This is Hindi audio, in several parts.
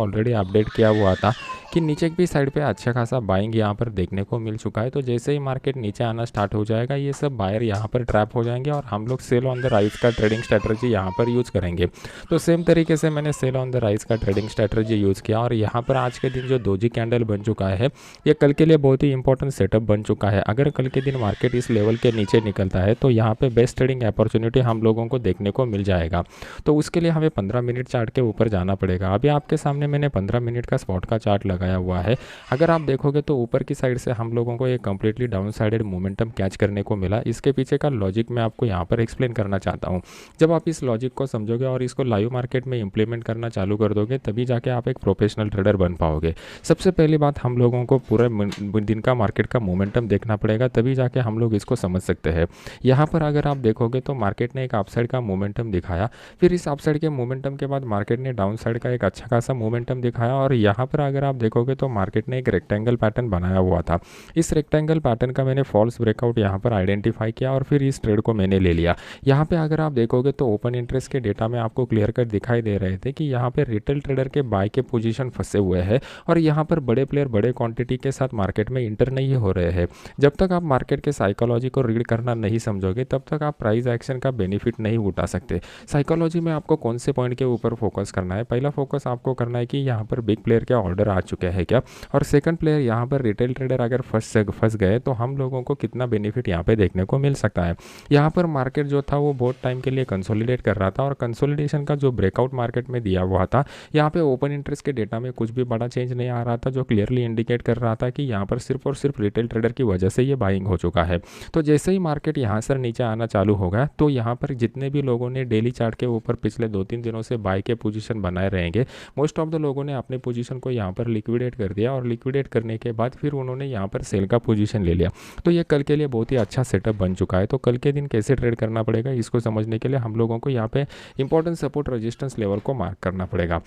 ऑलरेडी अपडेट किया हुआ था कि नीचे की साइड पे अच्छा खासा बाइंग यहाँ पर देखने को मिल चुका है। तो जैसे ही मार्केट नीचे आना स्टार्ट हो जाएगा, ये सब बायर यहाँ पर ट्रैप हो जाएंगे और हम लोग सेल ऑन द राइज का ट्रेडिंग स्ट्रेटजी यहाँ पर यूज़ करेंगे। तो सेम तरीके से मैंने सेल ऑन द राइज का ट्रेडिंग स्ट्रेटजी यूज़ किया और यहाँ पर आज के दिन जो दोजी कैंडल बन चुका है, ये कल के लिए बहुत ही इंपॉर्टेंट सेटअप बन चुका है। अगर कल के दिन मार्केट इस लेवल के नीचे निकलता है तो यहाँ पे बेस्ट ट्रेडिंग अपॉर्चुनिटी हम लोगों को देखने को मिल जाएगा। तो उसके लिए हमें 15 मिनट चार्ट के ऊपर जाना पड़ेगा। अभी आपके सामने मैंने 15 मिनट का स्पॉट का चार्ट लगाया हुआ है। अगर आप देखोगे तो ऊपर की साइड से हम लोगों को एक completely down sided momentum catch करने को मिला। इसके पीछे का लॉजिक मैं आपको यहाँ पर एक्सप्लेन करना चाहता हूँ। जब आप इस लॉजिक को समझोगे और इसको लाइव मार्केट में इंप्लीमेंट करना चालू कर दोगे, तभी जाके आप एक प्रोफेशनल ट्रेडर बन पाओगे। सबसे पहली बात, हम लोगों को पूरे दिन का मार्केट का मोमेंटम देखना पड़ेगा, तभी जाके हम लोग इसको समझ सकते हैं। यहाँ पर अगर आप देखोगे तो मार्केट ने एक अपसाइड का मोमेंटम दिखाया, फिर इस अपसाइड के मोमेंटम के बाद मार्केट ने डाउन साइड का एक अच्छा खासा मोमेंटम दिखाया और यहाँ पर अगर आप देखोगे तो मार्केट ने एक रेक्टेंगल पैटर्न बनाया हुआ था। इस रेक्टेंगल पैटर्न का मैंने फॉल्स ब्रेकआउट यहाँ पर आइडेंटिफाई किया और फिर इस ट्रेड को मैंने ले लिया। यहाँ पे अगर आप देखोगे तो ओपन इंटरेस्ट के डेटा में आपको क्लियर कट दिखाई दे रहे थे कि यहाँ पे रिटेल ट्रेडर के बाय के पोजीशन फंसे हुए हैं और यहाँ पर बड़े प्लेयर बड़े क्वांटिटी के साथ मार्केट में इंटर नहीं हो रहे हैं। जब तक आप मार्केट के साइकोलॉजी को रीड करना नहीं समझोगे, तब तक आप प्राइस एक्शन का बेनिफिट नहीं उठा सकते। साइकोलॉजी में आपको कौन से पॉइंट के ऊपर फोकस करना है? पहला फोकस आपको करना है कि यहाँ पर बिग प्लेयर के ऑर्डर आ चुके हैं क्या, और सेकंड प्लेयर यहाँ पर रिटेल ट्रेडर अगर फंस गए तो हम लोगों को कितना बेनिफिट यहाँ पे देखने को मिल सकता है। यहाँ पर मार्केट जो था वो बहुत टाइम के लिए कंसोलिडेट कर रहा था और कंसोलिडेशन का जो ब्रेकआउट मार्केट में दिया हुआ था, यहाँ पे ओपन इंटरेस्ट के डेटा में कुछ भी बड़ा चेंज नहीं आ रहा था, जो क्लियरली इंडिकेट कर रहा था कि यहाँ पर सिर्फ और सिर्फ रिटेल ट्रेडर की वजह से ये बाइंग हो चुका है। तो जैसे ही मार्केट यहाँ से नीचे आना चालू होगा, तो यहाँ पर जितने भी लोगों ने डेली चार्ट के ऊपर पिछले 2-3 दिनों से बाय के पोजीशन बनाए रहेंगे, मोस्ट ऑफ द लोगों ने अपने पोजीशन को यहाँ पर लिक्विडेट कर दिया और लिक्विडेट करने के बाद फिर उन्होंने यहाँ पर सेल का पोजीशन ले लिया। तो ये कल के लिए बहुत ही अच्छा सेटअप बन चुका है। तो कल के दिन कैसे ट्रेड करना पड़ेगा, इसको समझने के लिए हम लोगों को यहाँ पे इंपॉर्टेंट सपोर्ट रेजिस्टेंस लेवल को मार्क करना पड़ेगा।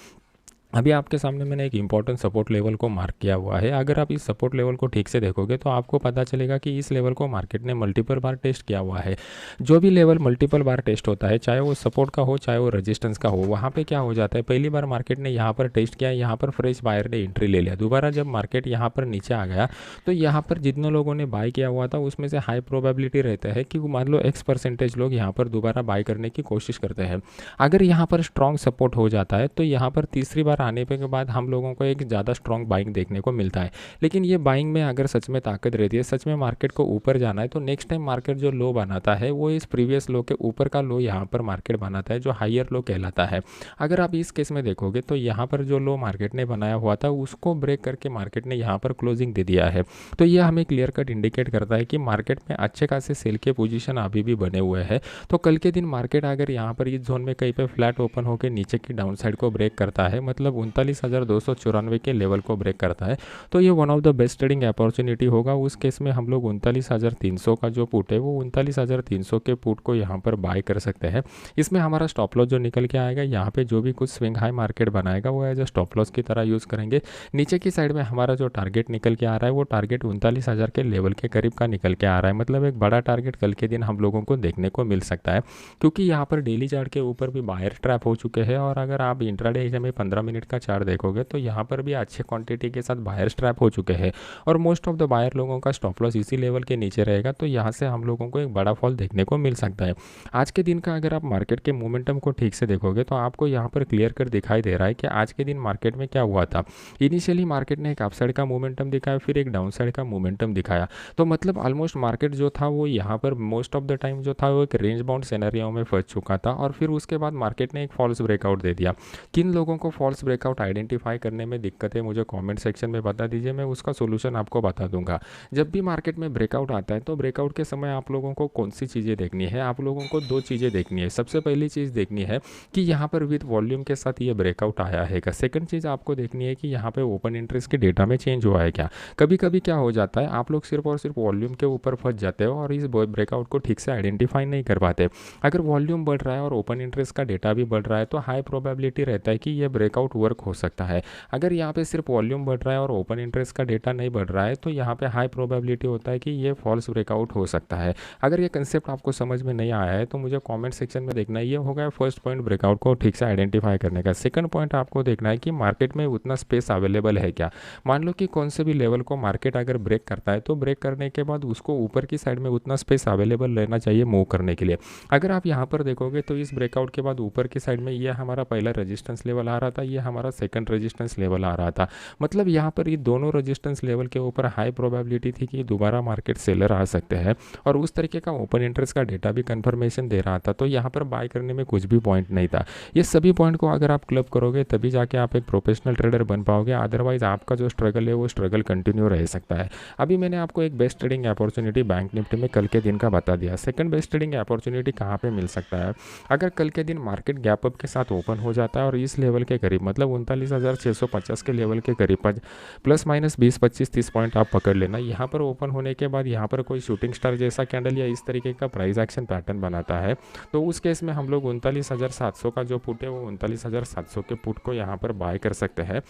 अभी आपके सामने मैंने एक इंपॉर्टेंट सपोर्ट लेवल को मार्क किया हुआ है। अगर आप इस सपोर्ट लेवल को ठीक से देखोगे तो आपको पता चलेगा कि इस लेवल को मार्केट ने मल्टीपल बार टेस्ट किया हुआ है। जो भी लेवल मल्टीपल बार टेस्ट होता है, चाहे वो सपोर्ट का हो चाहे वो रेजिस्टेंस का हो, वहाँ पे क्या हो जाता है, पहली बार मार्केट ने यहाँ पर टेस्ट किया, यहाँ पर फ्रेश बायर ने एंट्री ले लिया। दोबारा जब मार्केट यहाँ पर नीचे आ गया तो यहाँ पर जितने लोगों ने बाय किया हुआ था उसमें से हाई प्रोबेबिलिटी रहता है कि मान लो X% लोग यहाँ पर दोबारा बाय करने की कोशिश करते हैं। अगर यहाँ पर स्ट्रॉन्ग सपोर्ट हो जाता है तो यहाँ पर तीसरी बार आने के बाद हम लोगों को एक ज़्यादा स्ट्रॉन्ग बाइंग देखने को मिलता है। लेकिन ये बाइंग में अगर सच में ताकत रहती है, सच में मार्केट को ऊपर जाना है, तो नेक्स्ट टाइम मार्केट जो लो बनाता है वो इस प्रीवियस लो के ऊपर का लो यहाँ पर मार्केट बनाता है, जो हायर लो कहलाता है। अगर आप इस केस में देखोगे तो यहाँ पर जो लो मार्केट ने बनाया हुआ था उसको ब्रेक करके मार्केट ने यहाँ पर क्लोजिंग दे दिया है। तो ये हमें क्लियर कट इंडिकेट करता है कि मार्केट में अच्छे खासे सेल के पोजीशन अभी भी बने हुए हैं। तो कल के दिन मार्केट अगर यहाँ पर इस जोन में कहीं पे फ्लैट ओपन होकर नीचे की डाउन साइड को ब्रेक करता है, मतलब 39,294 के लेवल को ब्रेक करता है, तो ये one of the best trading opportunity होगा। उस केस में हम लोग 39,300 का जो पुट है वो 39,300 के पुट को यहाँ पर बाय कर सकते हैं। इसमें हमारा स्टॉप लॉस जो निकल के आएगा, यहाँ पे जो भी कुछ स्विंग हाई मार्केट बनाएगा वो एज अ स्टॉप लॉस की तरह यूज़ करेंगे। नीचे की साइड में हमारा जो टारगेट निकल के आ रहा है वो टारगेट 39,000 के लेवल के करीब का निकल के आ रहा है। मतलब एक बड़ा टारगेट कल के दिन हम लोगों को देखने को मिल सकता है, क्योंकि यहाँ पर डेली चार्ट के ऊपर भी बायर ट्रैप हो चुके हैं और अगर आप इंट्राडे में 15 मिनट का चार्ट देखोगे तो यहाँ पर भी अच्छे क्वांटिटी के साथ बायर ट्रैप हो चुके हैं और मोस्ट ऑफ द बायर लोगों का स्टॉप लॉस इसी लेवल के नीचे रहेगा। तो यहाँ से हम लोगों को एक बड़ा फॉल देखने को मिल सकता है। आज के दिन का अगर आप मार्केट के मोमेंटम को ठीक से देखोगे तो आपको यहाँ पर क्लियर कर दिखाई दे रहा है कि आज के दिन मार्केट में क्या हुआ था। इनिशियली मार्केट ने एक अपसाइड का मोमेंटम दिखाया, फिर एक डाउन साइड का मोमेंटम दिखाया। तो मतलब ऑलमोस्ट मार्केट जो था वो यहाँ पर मोस्ट ऑफ द टाइम जो था वो एक रेंज बाउंड सिनेरियो में फंस चुका था और फिर उसके बाद मार्केट ने एक फॉल्स ब्रेकआउट दे दिया। किन लोगों को फॉल्स ब्रेकआउट आइडेंटिफाई करने में दिक्कत है मुझे कमेंट सेक्शन में बता दीजिए, मैं उसका सोल्यूशन आपको बता दूंगा। जब भी मार्केट में ब्रेकआउट आता है तो ब्रेकआउट के समय आप लोगों को कौन सी चीज़ें देखनी है, आप लोगों को दो चीज़ें देखनी है। सबसे पहली चीज़ देखनी है कि यहाँ पर विद वॉल्यूम के साथ ये ब्रेकआउट आया है क्या। सेकंड चीज़ आपको देखनी है कि यहाँ पे ओपन इंटरेस्ट के डेटा में चेंज हुआ है क्या। कभी कभी क्या हो जाता है, आप लोग सिर्फ और सिर्फ वॉल्यूम के ऊपर फंस जाते हो और इस ब्रेकआउट को ठीक से आइडेंटिफाई नहीं कर पाते। अगर वॉल्यूम बढ़ रहा है और ओपन इंटरेस्ट का डेटा भी बढ़ रहा है तो हाई प्रोबेबिलिटी रहता है कि ये ब्रेकआउट वर्क हो सकता है। अगर यहाँ पे सिर्फ वॉल्यूम बढ़ रहा है और ओपन इंटरेस्ट का डेटा नहीं बढ़ रहा है तो यहाँ पे हाई प्रोबेबिलिटी होता है कि ये फॉल्स ब्रेकआउट हो सकता है। अगर ये कंसेप्ट आपको समझ में नहीं आया है तो मुझे कमेंट सेक्शन में देखना। ये हो गया फर्स्ट पॉइंट ब्रेकआउट को ठीक से आइडेंटिफाई करने का। सेकंड पॉइंट आपको देखना है कि मार्केट में उतना स्पेस अवेलेबल है क्या। मान लो कि कौन से भी लेवल को मार्केट अगर ब्रेक करता है तो ब्रेक करने के बाद उसको ऊपर की साइड में उतना स्पेस अवेलेबल रहना चाहिए मूव करने के लिए। अगर आप यहाँ पर देखोगे तो इस ब्रेकआउट के बाद ऊपर की साइड में ये हमारा पहला रेजिस्टेंस लेवल आ रहा था, ये हमारा सेकंड रेजिस्टेंस लेवल आ रहा था। मतलब यहाँ पर ये दोनों रेजिस्टेंस लेवल के ऊपर हाई प्रोबेबिलिटी थी कि दोबारा मार्केट सेलर आ सकते हैं और उस तरीके का ओपन इंटरेस्ट का डेटा भी कंफर्मेशन दे रहा था। तो यहाँ पर बाय करने में कुछ भी पॉइंट नहीं था। ये सभी पॉइंट को अगर आप क्लब करोगे तभी जाके आप एक प्रोफेशनल ट्रेडर बन पाओगे, अदरवाइज आपका जो स्ट्रगल है वो स्ट्रगल कंटिन्यू रह सकता है। अभी मैंने आपको एक best trading opportunity bank Nifty में कल के दिन का बता दिया। सेकंड बेस्ट ट्रेडिंग अपॉर्चुनिटी कहाँ पे मिल सकता है, अगर कल के दिन मार्केट गैप अप के साथ ओपन हो जाता है और इस लेवल के करीब मतलब 39,650 के लेवल के करीब प्लस माइनस 20-25-30 पॉइंट आप पकड़ लेना। यहाँ पर ओपन होने के बाद यहाँ पर कोई शूटिंग स्टार जैसा कैंडल या इस तरीके का प्राइस एक्शन पैटर्न बनाता है तो उस केस में हम लोग 39,700 का जो पुट है वो 39,700 के पुट को यहाँ पर बाय कर सकते हैं।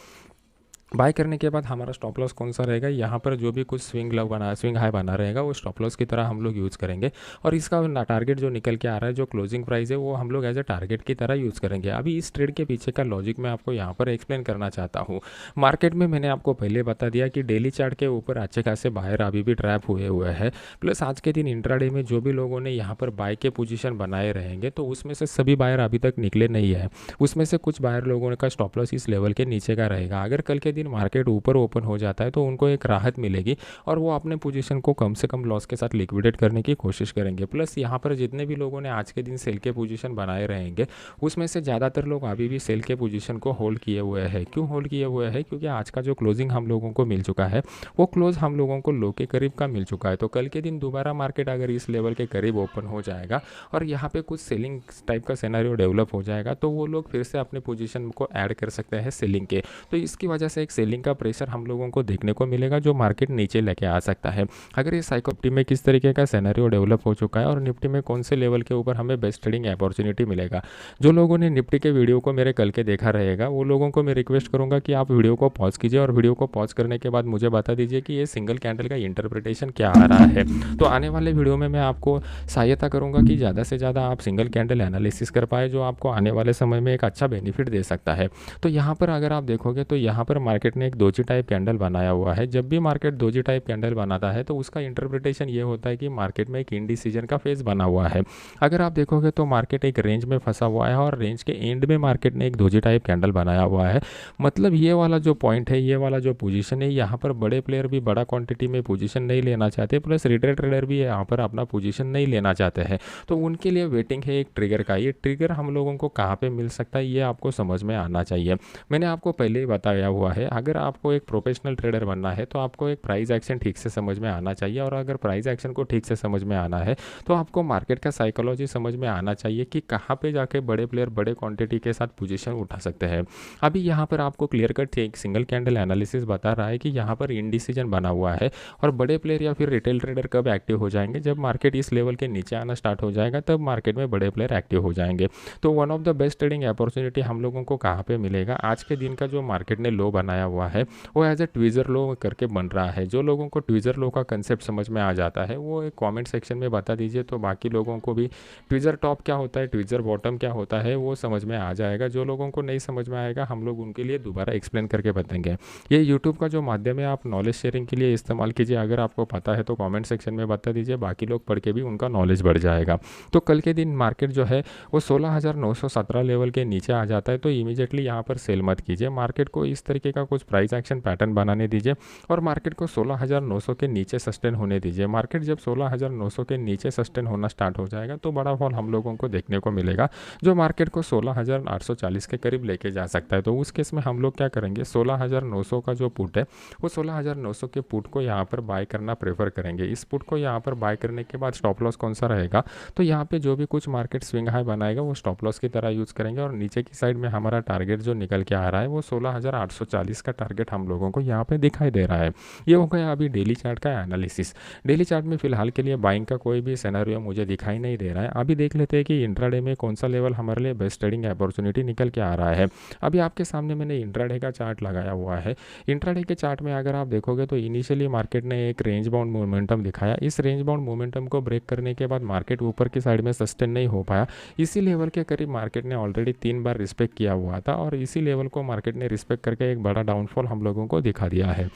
बाय करने के बाद हमारा स्टॉप लॉस कौन सा रहेगा, यहाँ पर जो भी कुछ स्विंग हाई बना रहेगा वो स्टॉप लॉस की तरह हम लोग यूज़ करेंगे और इसका टारगेट जो निकल के आ रहा है, जो क्लोजिंग प्राइस है वो हम लोग एज ए टारगेट की तरह यूज़ करेंगे। अभी इस ट्रेड के पीछे का लॉजिक मैं आपको यहाँ पर एक्सप्लेन करना चाहता हूँ। मार्केट में मैंने आपको पहले बता दिया कि डेली चार्ट के ऊपर अच्छे खासे बायर अभी भी ट्रैप हुए हैं, प्लस आज के दिन इंट्राडे में जो भी लोगों ने यहाँ पर बाय के पोजीशन बनाए रहेंगे तो उसमें से सभी बायर अभी तक निकले नहीं है। उसमें से कुछ बायर लोगों का स्टॉप लॉस इस लेवल के नीचे का रहेगा। अगर कल के दिन मार्केट ऊपर ओपन हो जाता है तो उनको एक राहत मिलेगी और वो अपने पोजीशन को कम से कम लॉस के साथ लिक्विडेट करने की कोशिश करेंगे। प्लस यहाँ पर जितने भी लोगों ने आज के दिन सेल के पोजीशन बनाए रहेंगे उसमें से ज़्यादातर लोग अभी भी सेल के पोजीशन को होल्ड किए हुए हैं। क्यों होल्ड किए हुए हैं, क्योंकि आज का जो क्लोजिंग हम लोगों को मिल चुका है वो क्लोज हम लोगों को लो के करीब का मिल चुका है। तो कल के दिन दोबारा मार्केट अगर इस लेवल के करीब ओपन हो जाएगा और यहाँ पे कुछ सेलिंग टाइप का सिनेरियो डेवलप हो जाएगा तो वो लोग फिर से अपने पोजीशन को ऐड कर सकते हैं सेलिंग के। तो इसकी वजह से एक सेलिंग का प्रेशर हम लोगों को देखने को मिलेगा जो मार्केट नीचे लेके आ सकता है। अगर ये साइकोप्टी में किस तरीके का सिनेरियो डेवलप हो चुका है और निफ्टी में कौन से लेवल के ऊपर हमें बेस्ट ट्रेडिंग अपॉर्चुनिटी मिलेगा। जो लोगों ने निफ्टी के वीडियो को मेरे कल के देखा रहेगा वो लोगों को मैं रिक्वेस्ट करूंगा कि आप वीडियो को पॉज कीजिए और वीडियो को पॉज करने के बाद मुझे बता दीजिए कि ये सिंगल कैंडल का इंटरप्रिटेशन क्या आ रहा है। तो आने वाले वीडियो में मैं आपको सहायता करूंगा कि ज़्यादा से ज़्यादा आप सिंगल कैंडल एनालिसिस कर पाए जो आपको आने वाले समय में एक अच्छा बेनिफिट दे सकता है। तो यहाँ पर अगर आप देखोगे तो यहाँ पर मार्केट ने एक दोजी टाइप कैंडल बनाया हुआ है। जब भी मार्केट दोजी टाइप कैंडल बनाता है तो उसका इंटरप्रिटेशन ये होता है कि मार्केट में एक इंडिसीजन का फेज बना हुआ है। अगर आप देखोगे तो मार्केट एक रेंज में फंसा हुआ है और रेंज के एंड में मार्केट ने एक दोजी टाइप कैंडल बनाया हुआ है। मतलब ये वाला जो पॉइंट है, ये वाला जो पोजीशन है, यहाँ पर बड़े प्लेयर भी बड़ा क्वांटिटी में पोजीशन नहीं लेना चाहते, प्लस रिटेल ट्रेडर भी यहाँ पर अपना पोजीशन नहीं लेना चाहते हैं। तो उनके लिए वेटिंग है एक ट्रिगर का। ये ट्रिगर हम लोगों को कहाँ पे मिल सकता है ये आपको समझ में आना चाहिए। मैंने आपको पहले ही बताया हुआ है, अगर आपको एक प्रोफेशनल ट्रेडर बनना है तो आपको एक प्राइस एक्शन ठीक से समझ में आना चाहिए और अगर प्राइस एक्शन को ठीक से समझ में आना है तो आपको मार्केट का साइकोलॉजी समझ में आना चाहिए कि कहाँ पे जाके बड़े प्लेयर बड़े क्वांटिटी के साथ पोजीशन उठा सकते हैं। अभी यहाँ पर आपको क्लियर कट एक सिंगल कैंडल एनालिसिस बता रहा है कि यहाँ पर इंडिसीजन बना हुआ है और बड़े प्लेयर या फिर रिटेल ट्रेडर कब एक्टिव हो जाएंगे, जब मार्केट इस लेवल के नीचे आना स्टार्ट हो जाएगा तब मार्केट में बड़े प्लेयर एक्टिव हो जाएंगे। तो one of the best trading opportunity हम लोगों को कहाँ पे मिलेगा, आज के दिन का जो मार्केट ने लो बनाया हुआ है वो एज ए ट्विजर लो करके बन रहा है। जो लोगों को ट्विजर लो का कंसेप्ट समझ में आ जाता है वो एक कमेंट सेक्शन में बता दीजिए, तो बाकी लोगों को भी ट्विजर टॉप क्या होता है, ट्विजर बॉटम क्या होता है वो समझ में आ जाएगा। जो लोगों को नहीं समझ में आएगा हम लोग उनके लिए दोबारा एक्सप्लेन करके बताएंगे। ये यूट्यूब का जो माध्यम है आप नॉलेज शेयरिंग के लिए इस्तेमाल कीजिए। अगर आपको पता है तो कमेंट सेक्शन में बता दीजिए, बाकी लोग पढ़ के भी उनका नॉलेज बढ़ जाएगा। तो कल के दिन मार्केट जो है वो 16,917 लेवल के नीचे आ जाता है तो इमीडिएटली यहाँ पर सेल मत कीजिए। मार्केट को इस तरीके का कुछ प्राइस एक्शन पैटर्न बनाने दीजिए और मार्केट को 16,900 के नीचे सस्टेन होने दीजिए। मार्केट जब 16,900 के नीचे सस्टेन होना स्टार्ट हो जाएगा तो बड़ा फॉल हम लोगों को देखने को मिलेगा जो मार्केट को 16,840 के करीब लेके जा सकता है। तो उस केस में हम लोग क्या करेंगे, 16,900 का जो पुट है वो 16,900 के पुट को यहाँ पर बाय करना प्रेफर करेंगे। इस पुट को यहाँ पर बाय करने के बाद स्टॉप लॉस कौन सा रहेगा, तो यहाँ पे जो भी कुछ मार्केट स्विंग हाई बनाएगा वो स्टॉप लॉस की तरह यूज़ करेंगे और नीचे की साइड में हमारा टारगेट जो निकल के आ रहा है वो 16,840 इसका टारगेट हम लोगों को यहाँ पे दिखाई दे रहा है। ये हो गया अभी डेली चार्ट का एनालिसिस। डेली चार्ट में फिलहाल के लिए बाइंग का कोई भी सिनेरियो मुझे दिखाई नहीं दे रहा है। अभी देख लेते हैं कि इंट्राडे में कौन सा लेवल हमारे लिए बेस्ट ट्रेडिंग अपॉर्चुनिटी निकल के आ रहा है। अभी आपके सामने मैंने इंट्राडे का चार्ट लगाया हुआ है। इंट्राडे के चार्ट में अगर आप देखोगे तो इनिशियली मार्केट ने एक रेंज बाउंड मोमेंटम दिखाया। इस रेंज बाउंड मोमेंटम को ब्रेक करने के बाद मार्केट ऊपर की साइड में सस्टेन नहीं हो पाया। इसी लेवल के करीब मार्केट ने ऑलरेडी 3 बार रिस्पेक्ट किया हुआ था और इसी लेवल को मार्केट ने रिस्पेक्ट करके एक बड़ा डाउनफॉल हम लोगों को दिखा दिया है।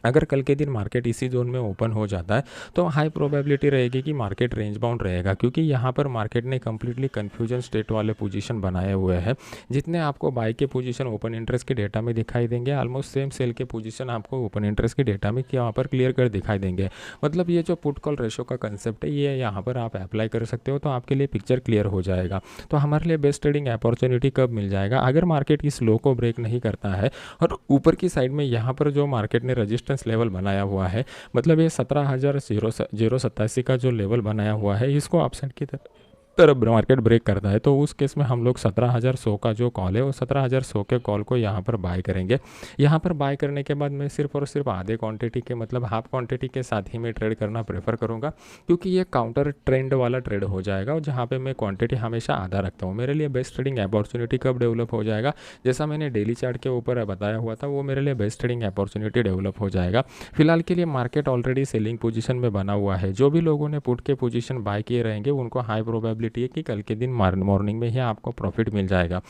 अगर कल के दिन मार्केट इसी जोन में ओपन हो जाता है तो हाई प्रोबेबिलिटी रहेगी कि मार्केट रेंज बाउंड रहेगा, क्योंकि यहाँ पर मार्केट ने कम्प्लीटली कन्फ्यूजन स्टेट वाले पोजीशन बनाए हुए हैं। जितने आपको बाई के पोजीशन ओपन इंटरेस्ट के डेटा में दिखाई देंगे, ऑलमोस्ट सेम सेल के पोजीशन आपको ओपन इंटरेस्ट के डेटा में यहाँ पर क्लियर कर दिखाई देंगे। मतलब ये जो पुट कॉल रेशो का कंसेप्ट है ये यहाँ पर आप अप्लाई कर सकते हो तो आपके लिए पिक्चर क्लियर हो जाएगा। तो हमारे लिए बेस्ट ट्रेडिंग अपॉर्चुनिटी कब मिल जाएगा? अगर मार्केट इस लो को ब्रेक नहीं करता है और ऊपर की साइड में यहाँ पर जो मार्केट ने रजिस्टेंस लेवल बनाया हुआ है, मतलब ये 17,087 का जो लेवल बनाया हुआ है, इसको अपसाइड की तरफ मार्केट ब्रेक करता है तो उस केस में हम लोग 17,100 का जो कॉल है वो 17,100 के कॉल को यहाँ पर बाय करेंगे। यहाँ पर बाय करने के बाद मैं सिर्फ और सिर्फ आधे क्वांटिटी के मतलब हाफ क्वांटिटी के साथ ही मैं ट्रेड करना प्रेफर करूँगा, क्योंकि ये काउंटर ट्रेंड वाला ट्रेड हो जाएगा और जहाँ पे मैं क्वांटिटी हमेशा आधा रखता हूँ। मेरे लिए बेस्ट ट्रेडिंग अपॉर्चुनिटी कब डेवलप हो जाएगा? जैसा मैंने डेली चार्ट के ऊपर बताया हुआ था, वो मेरे लिए बेस्ट ट्रेडिंग अपॉर्चुनिटी डेवलप हो जाएगा। फिलहाल के लिए मार्केट ऑलरेडी सेलिंग पोजीशन में बना हुआ है। जो भी लोगों ने पुट के पोजीशन बाय किए रहेंगे उनको हाई प्रोबेबिलिटी है कि कल के दिन मॉर्निंग में ही आपको प्रॉफिट मिल जाएगा।